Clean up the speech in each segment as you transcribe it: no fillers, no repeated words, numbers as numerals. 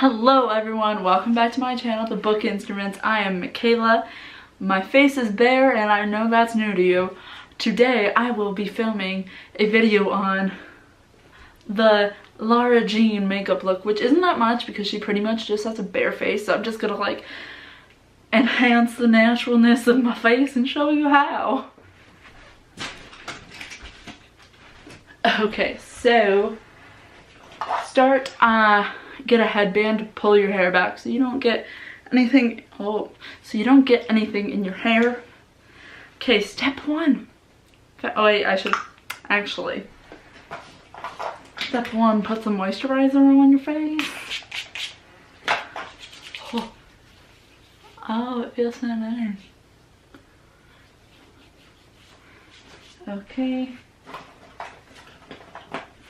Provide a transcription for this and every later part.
Hello everyone, welcome back to my channel, The Book Instruments. I am Mikayla. My face is bare and I know that's new to you. Today I will be filming a video on the Lara Jean makeup look, which isn't that much because she pretty much just has a bare face, so I'm just gonna like enhance the naturalness of my face and show you how. Okay, so start, get a headband to pull your hair back so you don't get anything, in your hair. Okay, step one. Oh wait, I should actually. Step one, put some moisturizer on your face. Oh, it feels so nice. Okay.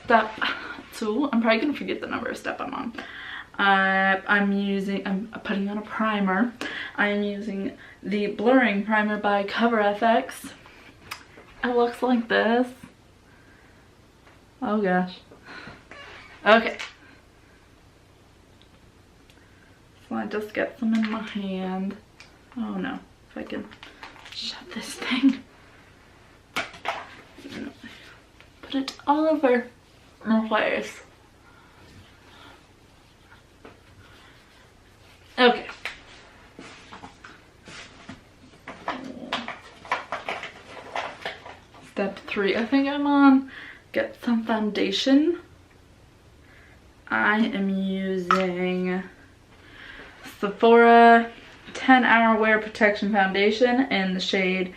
Step two, I'm probably gonna forget the number of step I'm on. I'm putting on a primer. I'm using the blurring primer by Cover FX. It looks like this. Oh gosh. Okay. So I just get some in my hand. Oh no, if I can shut this thing. Put it all over my face. Okay. Step three, I think I'm on. Get some foundation. I am using Sephora 10-Hour Wear Protection Foundation in the shade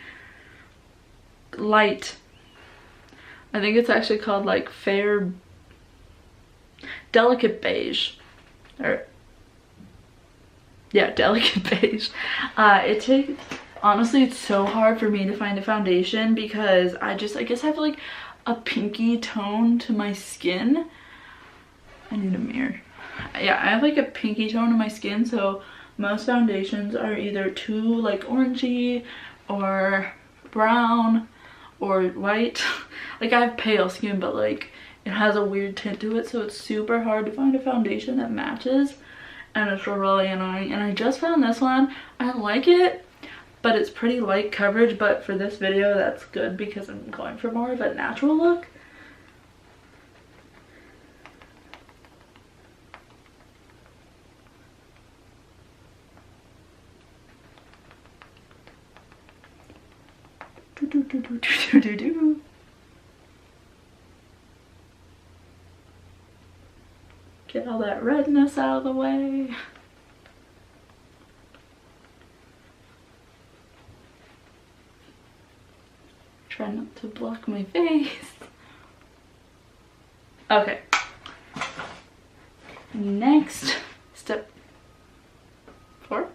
Light. I think it's actually called like Fair Delicate Beige. Or yeah, Delicate Beige. Honestly, it's so hard for me to find a foundation because I guess I have like a pinky tone to my skin. I need a mirror. Yeah, I have like a pinky tone to my skin, so most foundations are either too like orangey or brown or white. Like I have pale skin, but like it has a weird tint to it, so it's super hard to find a foundation that matches, and it's really annoying. And I just found this one. I like it, but it's pretty light coverage, but for this video that's good because I'm going for more of a natural look. Get all that redness out of the way. Try not to block my face. Okay. Next, step 4,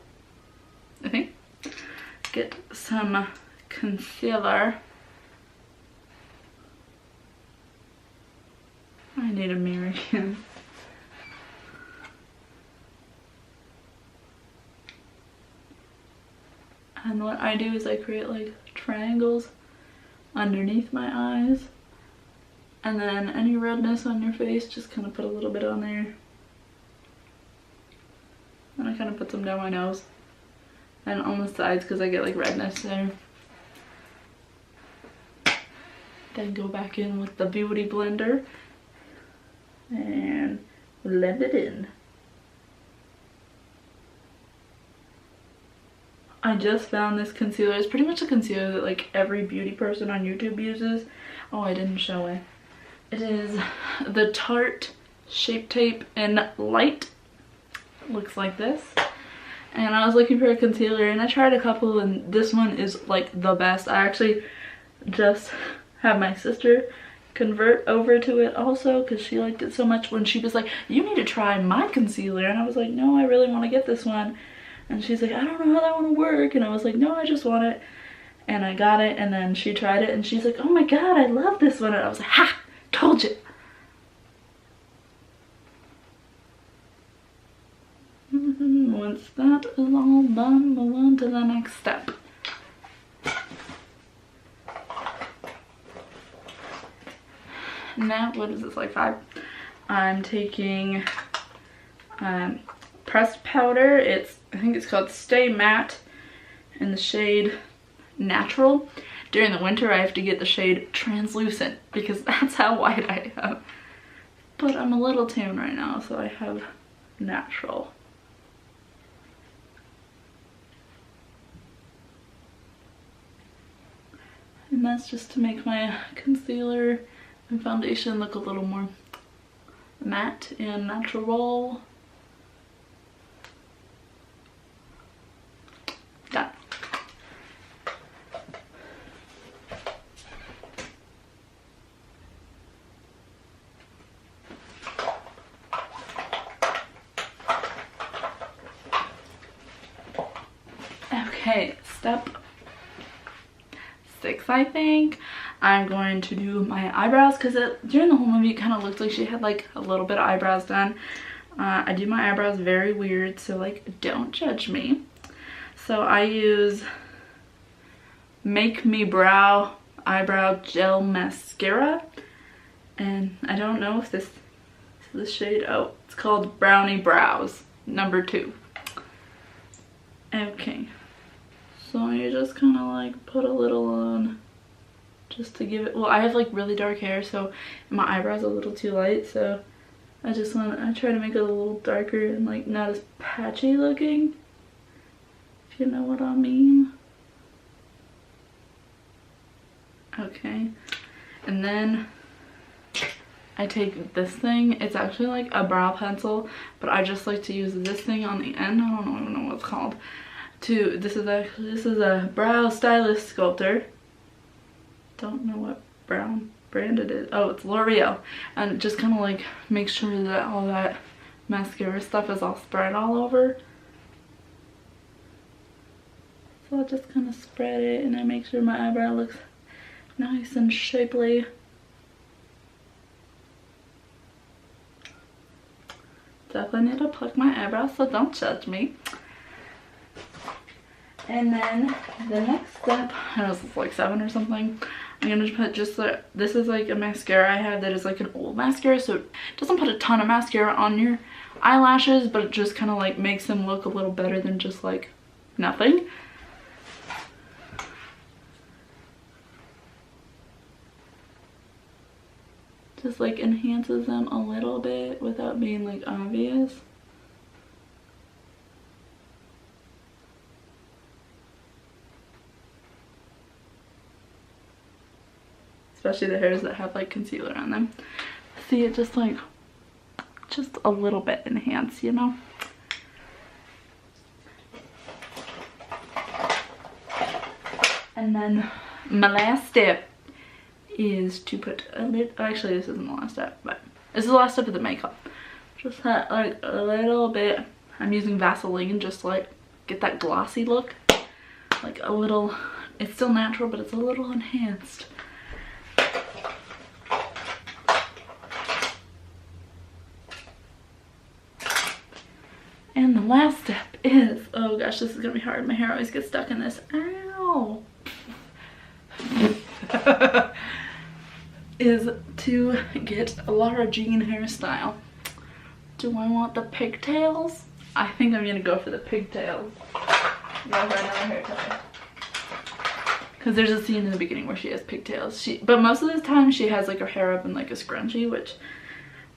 I think. Get some concealer. I need a mirror again. And what I do is I create like triangles underneath my eyes, and then any redness on your face, just kind of put a little bit on there. And I kind of put some down my nose and on the sides because I get like redness there. Then go back in with the Beauty Blender and blend it in. I just found this concealer. It's pretty much a concealer that like every beauty person on YouTube uses. Oh, I didn't show it. It is the Tarte Shape Tape in Light. It looks like this. And I was looking for a concealer and I tried a couple, and this one is like the best. I actually just had my sister convert over to it also because she liked it so much when she was like, you need to try my concealer. And I was like, no, I really want to get this one. And she's like, I don't know how that one will work. And I was like, no, I just want it. And I got it, and then she tried it and she's like, oh my god, I love this one. And I was like, ha, told you. Once that is all done, move on to the next step. Now, what is this, like 5? I'm taking pressed powder. I think it's called Stay Matte in the shade Natural. During the winter, I have to get the shade Translucent because that's how white I am. But I'm a little tan right now, so I have Natural. And that's just to make my concealer and foundation look a little more matte and natural. Done. Okay, step 6, I think. I'm going to do my eyebrows because during the whole movie it kind of looked like she had like a little bit of eyebrows done. I do my eyebrows very weird, so like don't judge me. So I use Make Me Brow Eyebrow Gel Mascara, and I don't know if this is the shade. Oh, it's called Brownie Brows number 2. Okay, so you just kind of like put a little on just to give it, well, I have like really dark hair, so my eyebrows are a little too light, so I try to make it a little darker and like not as patchy looking, if you know what I mean. Okay, and then I take this thing. It's actually like a brow pencil, but I just like to use this thing on the end. I don't even know what it's called. This is a brow stylist sculptor. Don't know what brand it is. Oh, it's L'Oreal. And it just kind of like makes sure that all that mascara stuff is all spread all over. So I'll just kind of spread it, and I make sure my eyebrow looks nice and shapely. Definitely need to pluck my eyebrows, so don't judge me. And then the next step, I know it's like 7 or something, I'm gonna put just this is like a mascara I have that is like an old mascara, so it doesn't put a ton of mascara on your eyelashes, but it just kind of like makes them look a little better than just like nothing. Just like enhances them a little bit without being like obvious. Especially the hairs that have like concealer on them. See, it just like, just a little bit enhanced, you know? And then my last step is to put a little, actually this isn't the last step, but this is the last step of the makeup. Just that like a little bit, I'm using Vaseline just to like get that glossy look. Like a little, it's still natural, but it's a little enhanced. And the last step is, oh gosh, this is gonna be hard. My hair always gets stuck in this. Ow! Is to get a Lara Jean hairstyle. Do I want the pigtails? I think I'm gonna go for the pigtails. Go for another hair tie. Because there's a scene in the beginning where she has pigtails. But most of the time she has like her hair up in like a scrunchie, which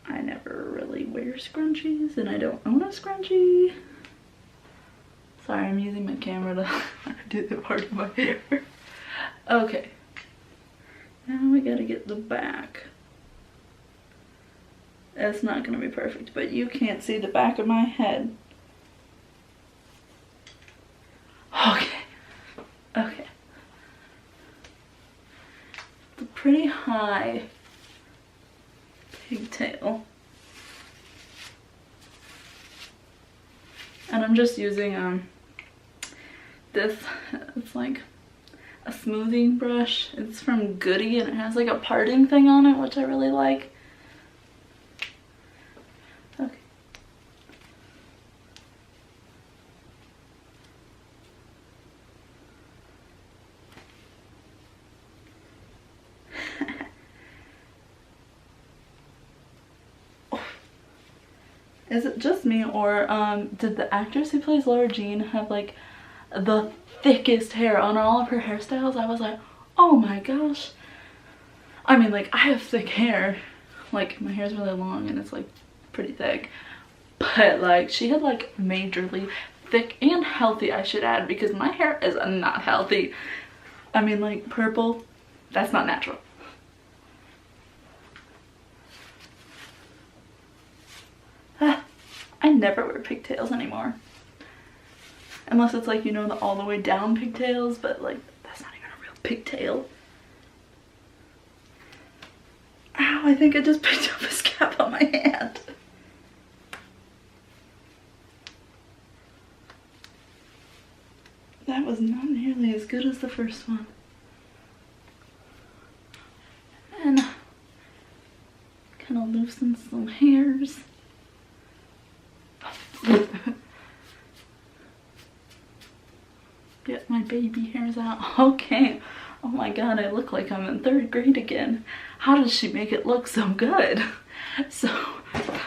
I never really wear scrunchies, and I don't own a scrunchie. Sorry, I'm using my camera to do the part of my hair. Okay. Now we gotta get the back. It's not gonna be perfect, but you can't see the back of my head. Okay. Okay. It's a pretty high pigtail. And I'm just using this, it's like a smoothing brush. It's from Goody and it has like a parting thing on it, which I really like. Okay. Is it just me, or did the actress who plays Lara Jean have like the thickest hair on all of her hairstyles? I was like, oh my gosh. I mean, like, I have thick hair. Like, my hair's really long and it's like pretty thick. But like, she had like majorly thick and healthy, I should add, because my hair is not healthy. I mean, like, purple, that's not natural. I never wear pigtails anymore. Unless it's like, you know, the all the way down pigtails, but like, that's not even a real pigtail. Ow, I think I just picked up a scab on my hand. That was not nearly as good as the first one. And kind of loosen some hairs. Get my baby hairs out. Okay. Oh my god, I look like I'm in 3rd grade again. How does she make it look so good? So,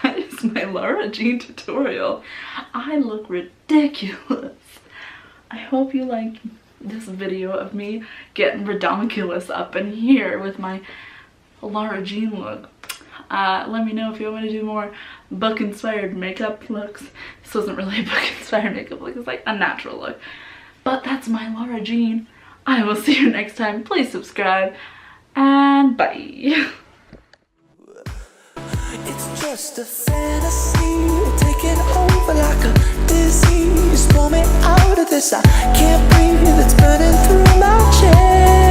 that is my Lara Jean tutorial. I look ridiculous. I hope you like this video of me getting redonkulous up in here with my Lara Jean look. Let me know if you want me to do more book-inspired makeup looks. This wasn't really a book-inspired makeup look, it's like a natural look. But that's my Lara Jean. I will see you next time. Please subscribe, and bye. It's just a fantasy, taking over like a disease. Pull me out of this, I can't breathe, it's burning through my chest.